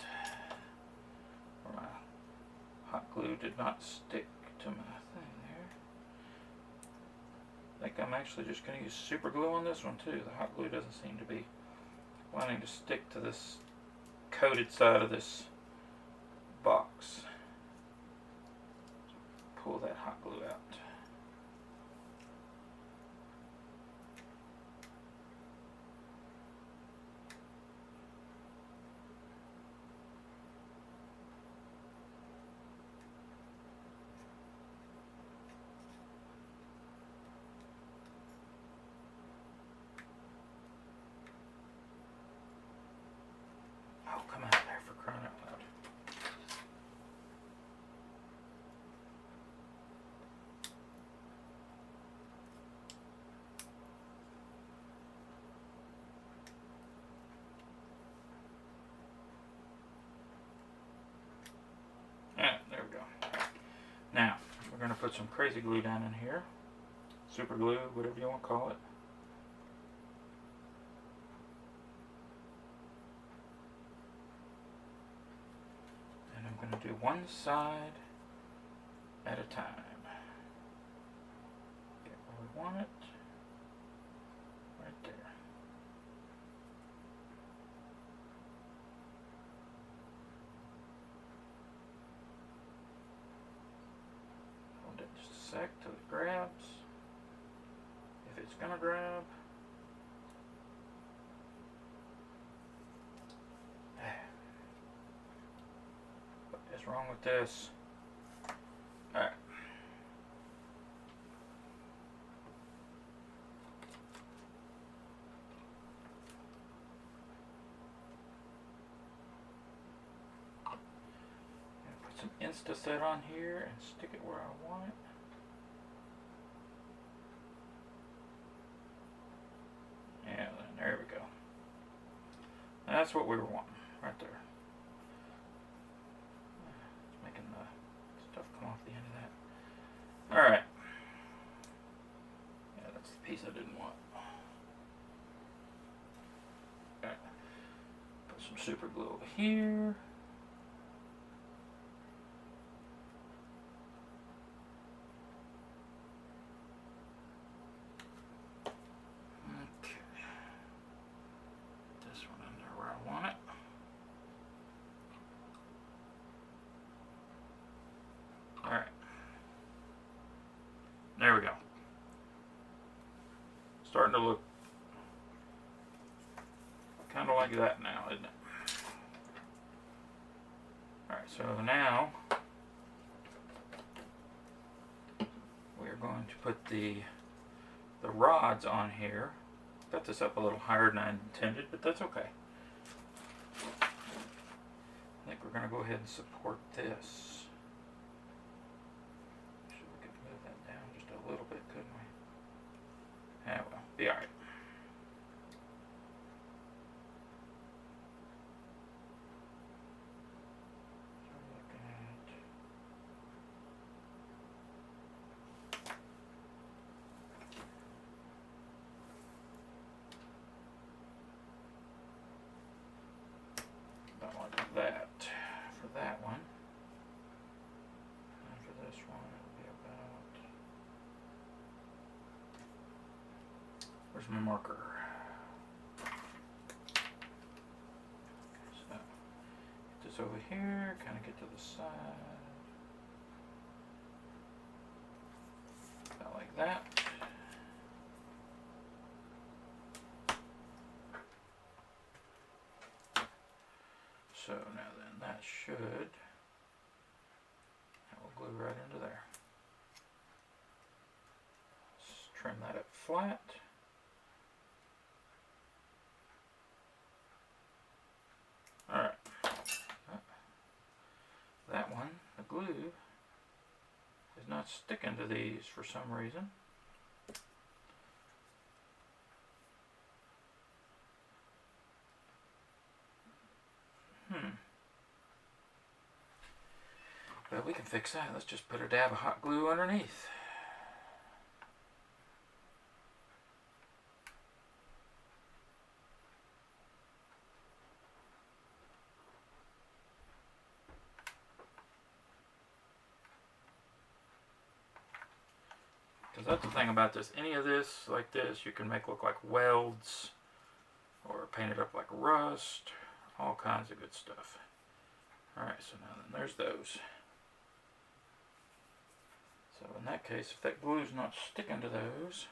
Where my hot glue did not stick to my thing there. I think I'm actually just going to use super glue on this one too. The hot glue doesn't seem to be wanting to stick to this coated side of this box. Pull that hot glue out. Oh, come out there for crying out loud. There we go. Now, we're going to put some crazy glue down in here. Super glue, whatever you want to call it. And I'm going to do one side at a time. Get where we want it. Right there. Hold it just a sec till it grabs. If it's gonna grab. What is wrong with this? Alright. Put some Insta-Set on here and stick it where I want it. Yeah, there we go. That's what we were wanting, right there. It's making the stuff come off the end of that. Alright. Yeah, that's the piece I didn't want. Alright. Put some super glue over here. Alright. There we go. Starting to look kind of like that now, isn't it? Alright, so now we are going to put the rods on here. Got this up a little higher than I intended, but that's okay. I think we're going to go ahead and support this. Should we could move that down just a little bit, couldn't we? Yeah, well, be alright. About like that for that one. And for this one, it'll be about. Where's my marker? So, get this over here, kind of get to the side. About like that. So now then, that should, that will glue right into there. Let's trim that up flat. Alright. That one, the glue, is not sticking to these for some reason. Well, we can fix that. Let's just put a dab of hot glue underneath. Because that's the thing about this. Any of this, like this, you can make look like welds or paint it up like rust. All kinds of good stuff. Alright, so now then there's those. So in that case, if that glue's not sticking to those,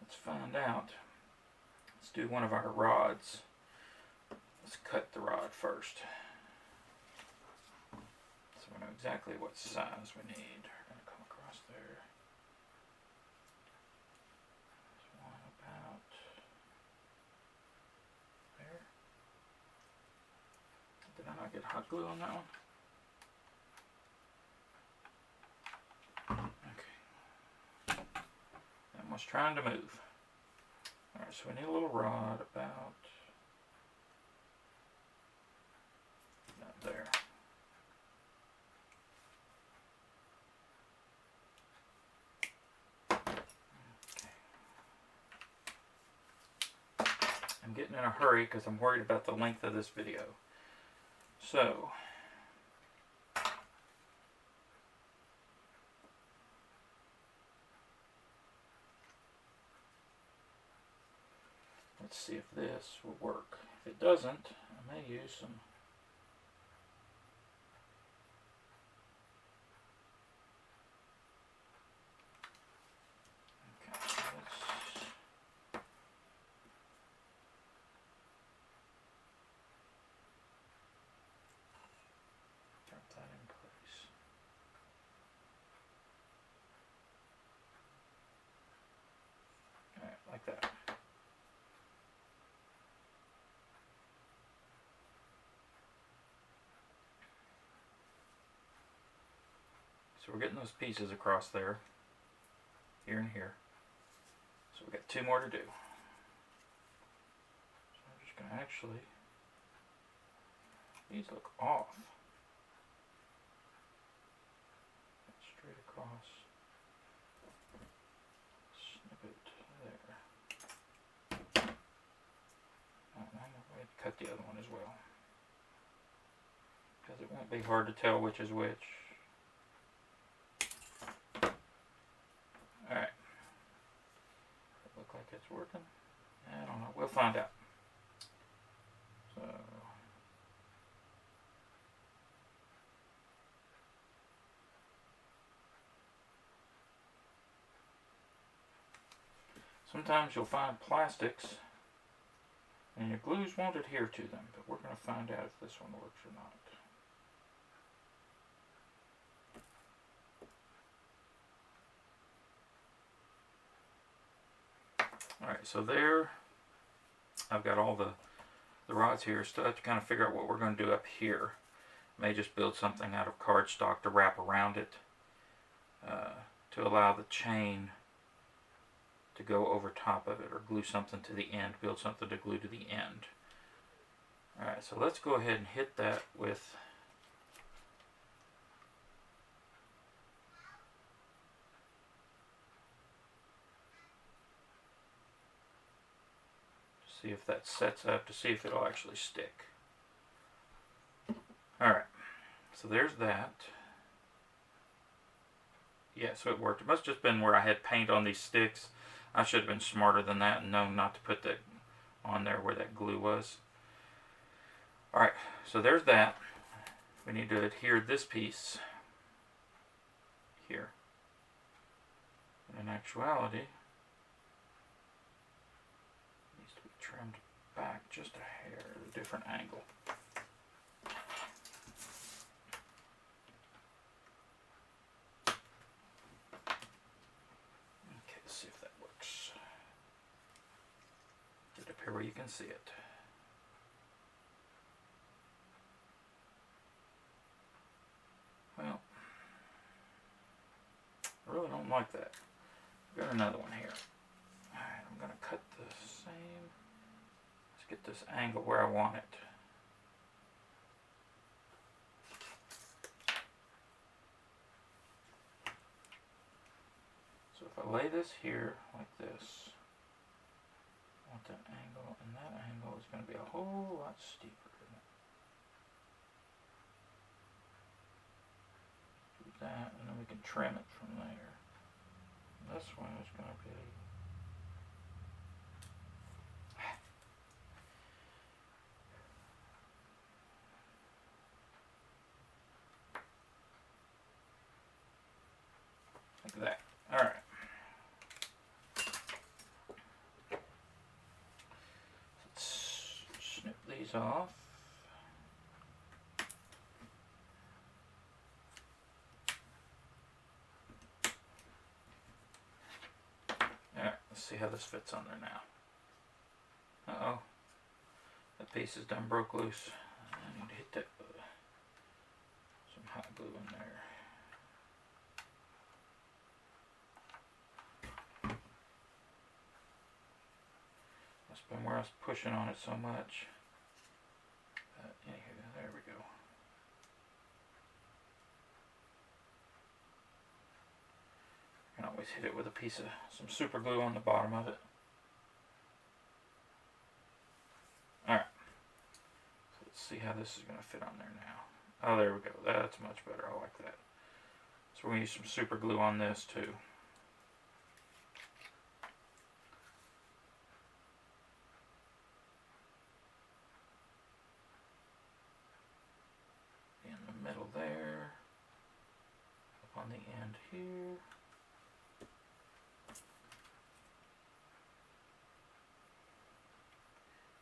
let's find out. Let's do one of our rods. Let's cut the rod first. So we know exactly what size we need. We're going to come across there. There's one about there. Did I not get hot glue on that one? Was trying to move. Alright, so we need a little rod about there. Okay. I'm getting in a hurry because I'm worried about the length of this video. So, let's see if this will work. If it doesn't, I may use some. Okay, let's drop that in place. Alright, like that. So we're getting those pieces across there, here and here. So we've got two more to do. So I'm just going to actually, these look off. Straight across. Snip it there. I'm going to cut the other one as well. Because it won't be hard to tell which is which. Alright. Look like it's working? I don't know. We'll find out. So. Sometimes you'll find plastics and your glues won't adhere to them, but we're going to find out if this one works or not. Alright, so there I've got all the rods here. Still have to kind of figure out what we're going to do up here. May just build something out of cardstock to wrap around it to allow the chain to go over top of it, or glue something to the end, build something to glue to the end. Alright, so let's go ahead and hit that with see if that sets up, to see if it'll actually stick. Alright, so there's that. Yeah, so it worked. It must have just been where I had paint on these sticks. I should have been smarter than that and known not to put that on there where that glue was. Alright, so there's that. We need to adhere this piece here. In actuality, it needs to be trimmed back just a hair at a different angle. Okay, let's see if that works. Get up here where you can see it. Well, I really don't like that. Got another one here. Alright, I'm going to cut the same. Let's get this angle where I want it. So if I lay this here like this, I want that angle, and that angle is going to be a whole lot steeper, isn't it? Do that, and then we can trim it from there. This one is going to be like that. Alright. Let's snip these off. Alright, let's see how this fits on there now. Uh-oh. That piece is done broke loose. I need to hit that with some hot glue in there. Must have been where I was pushing on it so much. Anywho, there we go. You can always hit it with a piece of some super glue on the bottom of it. Alright. So let's see how this is going to fit on there now. Oh, there we go. That's much better. I like that. So we're going to use some super glue on this too. In the middle there. Up on the end here.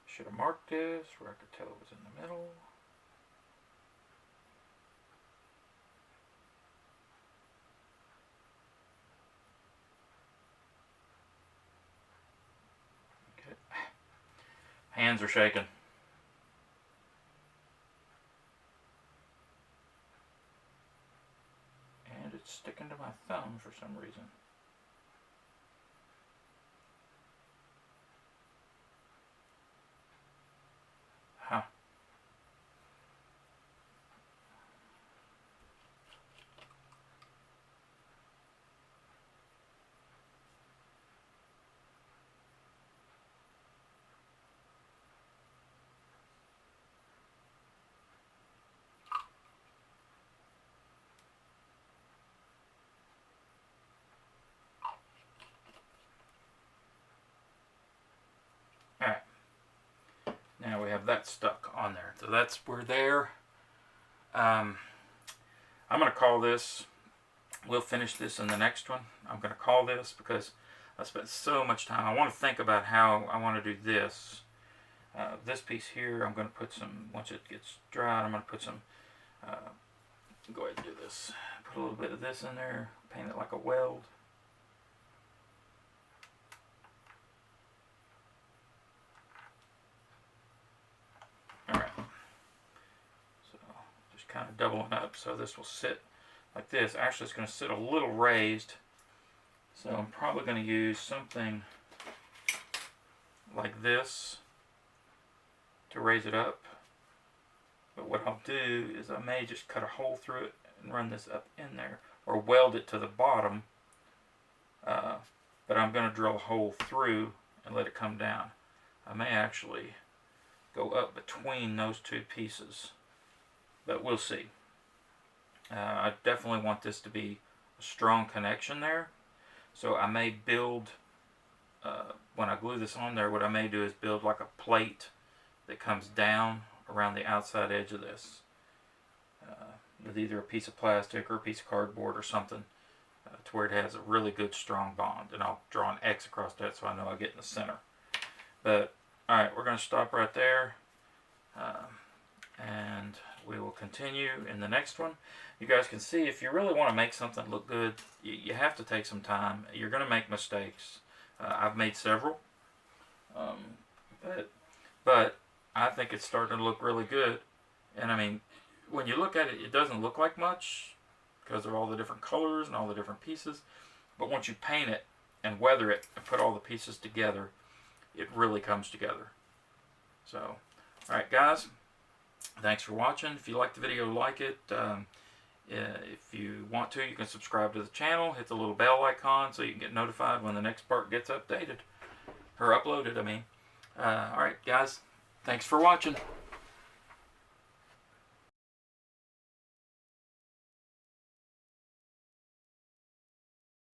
Should have marked this where I could tell it was in the middle. Okay. Hands are shaking. And it's sticking to my thumb for some reason. Huh. Alright. Now we have that stuck on there. So that's we're there. I'm going to call this, we'll finish this in the next one. I'm going to call this because I spent so much time. I want to think about how I want to do this. This piece here, I'm going to put some, once it gets dry, I'm going to put some, go ahead and do this. Put a little bit of this in there, paint it like a weld. kind of doubling up, so this will sit like this. Actually, it's going to sit a little raised, so I'm probably going to use something like this to raise it up. But what I'll do is I may just cut a hole through it and run this up in there, or weld it to the bottom, but I'm going to drill a hole through and let it come down. I may actually go up between those two pieces, but we'll see. I definitely want this to be a strong connection there, so I may build, when I glue this on there, what I may do is build like a plate that comes down around the outside edge of this, with either a piece of plastic or a piece of cardboard or something, to where it has a really good strong bond. And I'll draw an X across that so I know I get in the center. But alright, we're going to stop right there, and we will continue in the next one. You guys can see, if you really want to make something look good, you have to take some time. You're going to make mistakes. I've made several, but I think it's starting to look really good. And I mean, when you look at it, it doesn't look like much because of all the different colors and all the different pieces. But once you paint it and weather it and put all the pieces together, it really comes together. So, alright guys, thanks for watching. If you like the video, like it. If you want to, you can subscribe to the channel. Hit the little bell icon so you can get notified when the next part gets updated. Or uploaded, I mean. Alright guys, thanks for watching.